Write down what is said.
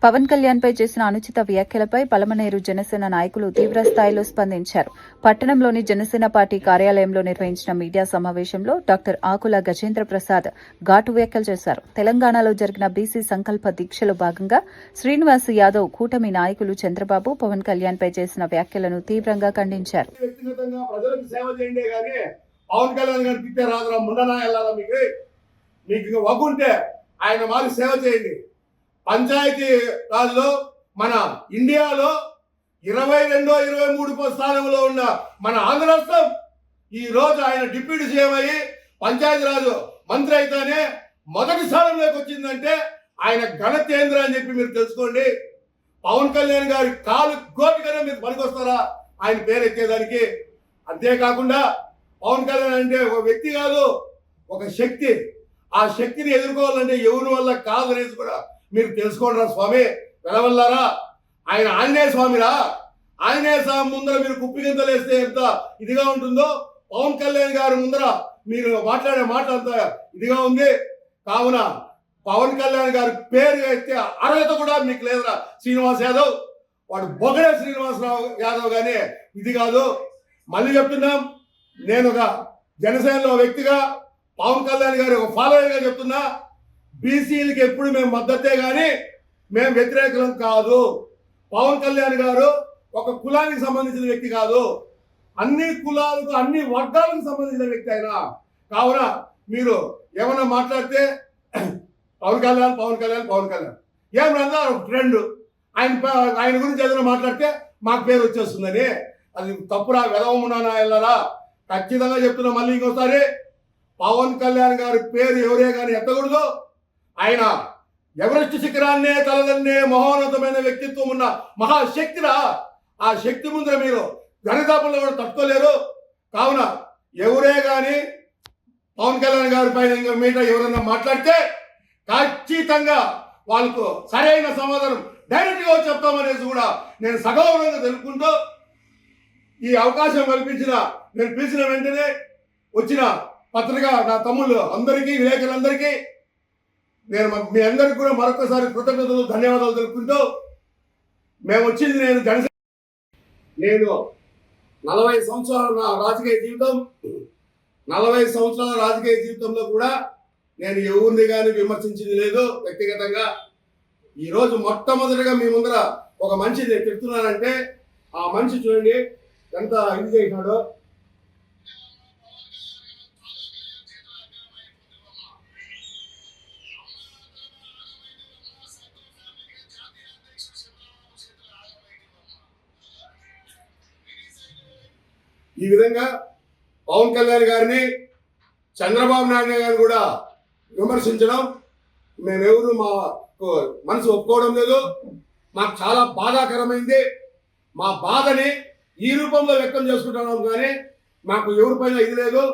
పవన్ కళ్యాణ్ పై చేసిన అనుచిత వ్యాఖ్యలపై పలమనేరు జనసేన నాయకులు తీవ్ర స్థాయిలో స్పందించారు. పట్టణంలోని జనసేన పార్టీ కార్యాలయంలో నిర్వహించిన మీడియా సమావేశంలో డాక్టర్ ఆకుల గజేంద్ర ప్రసాద్ ఘాటు వ్యాఖ్యలు చేశారు. తెలంగాణలో జరిగిన బీసీ సంకల్ప దీక్షలో భాగంగా శ్రీనివాస్ యాదవ్ కూటమి నాయకులు చంద్రబాబు పవన్ కళ్యాణ్ పై చేసిన వ్యాఖ్యలను తీవ్రంగా ఖండించారు. పంచాయతీ రాజులో మన ఇండియాలో 22-23 స్థానంలో ఉన్న మన ఆంధ్ర రాష్ట్రం ఈ రోజు ఆయన డిప్యూటీ సీఎం అయ్యి పంచాయతీ రాజు మంత్రి అయితేనే మొదటి స్థానంలోకి వచ్చిందంటే ఆయన ఘనత ఏంద్ర అని చెప్పి మీరు తెలుసుకోండి. పవన్ కళ్యాణ్ గారి కాలు గోపికనే మీరు పనికొస్తారా ఆయన పేరు ఎత్తేదానికి? అంతేకాకుండా పవన్ కళ్యాణ్ అంటే ఒక వ్యక్తి కాదు, ఒక శక్తి. ఆ శక్తిని ఎదుర్కోవాలంటే ఎవరి వల్ల కాదనేది కూడా మీరు తెలుసుకోండి స్వామి. వెలవల్లారా, ఆయన ఆంజనేయ స్వామిరా. ఆంజనేయ స్వామి ముందర మీరు కుప్పిగింతలు వేస్తే ఎంత ఇదిగా ఉంటుందో పవన్ కళ్యాణ్ గారి ముందర మీరు మాట్లాడే మాట అంత ఇదిగా ఉంది. కావున పవన్ కళ్యాణ్ గారి పేరు ఎత్తే అర్హత కూడా మీకు లేదురా శ్రీనివాస్ యాదవ్. వాడు బొగడే శ్రీనివాసరావు యాదవ్ గానే ఇది కాదు. మళ్ళీ చెప్తున్నాం, నేను ఒక జనసేనలో వ్యక్తిగా పవన్ కళ్యాణ్ గారి ఒక ఫాలోవర్గా చెప్తున్నా, బీసీలకి ఎప్పుడు మేము మద్దతే కానీ మేము వ్యతిరేకం కాదు. పవన్ కళ్యాణ్ గారు ఒక కులానికి సంబంధించిన వ్యక్తి కాదు, అన్ని కులాలకు అన్ని వర్గాలకు సంబంధించిన వ్యక్తి అయినా. కావున మీరు ఏమన్నా మాట్లాడితే పవన్ కళ్యాణ్ పవన్ కళ్యాణ్ పవన్ కళ్యాణ్ ఏమన్నా ట్రెండ్, ఆయన గురించి ఏదైనా మాట్లాడితే మాకు పేరు వచ్చేస్తుందని అది తప్పురా. వెదవమున్నానా వెళ్ళారా? ఖచ్చితంగా చెప్తున్నా మళ్ళీ ఇంకోసారి, పవన్ కళ్యాణ్ గారి పేరు ఎవరే కానీ ఎత్తకూడదు. ఆయన ఎవరెస్ట్ శిఖరాన్నే తలదన్నే మహోన్నతమైన వ్యక్తిత్వం ఉన్న మహాశక్తిరా. ఆ శక్తి ముందర మీరు ఘనతాపంలో కూడా తట్టుకోలేరు. కావున ఎవరే కానీ పవన్ కళ్యాణ్ గారి పైన మీద ఎవరన్నా మాట్లాడితే ఖచ్చితంగా వాళ్ళకు సరైన సమాధానం డైరెక్ట్గా చెప్తామనేసి కూడా నేను సగౌరవంగా తెలుపుకుంటూ ఈ అవకాశం కల్పించిన, నేను పిలిచిన వెంటనే వచ్చిన పత్రిక నా తమ్ముళ్ళు అందరికీ, విలేకరులందరికీ నేను మీ అందరికీ కూడా మరొకసారి కృతజ్ఞతలు ధన్యవాదాలు తెలుపుకుంటూ, మేము వచ్చింది నేను 40 సంవత్సరాల నా రాజకీయ జీవితం, 40 సంవత్సరాల రాజకీయ జీవితంలో కూడా నేను ఎవరిని కానీ విమర్శించింది లేదు వ్యక్తిగతంగా. ఈరోజు మొట్టమొదటిగా మీ ముందర ఒక మనిషి నేను చెప్తున్నానంటే ఆ మనిషి చూడండి ఎంత ఇది చేసినాడో. ఈ విధంగా పవన్ కళ్యాణ్ గారిని, చంద్రబాబు నాయుడు గారిని కూడా విమర్శించడం మేమెవరు మా మనసు ఒప్పుకోవడం లేదు. మాకు చాలా బాధాకరమైంది. మా బాధని ఈ రూపంలో వ్యక్తం చేసుకుంటున్నాం కానీ మాకు ఎవరిపైన ఇది లేదు.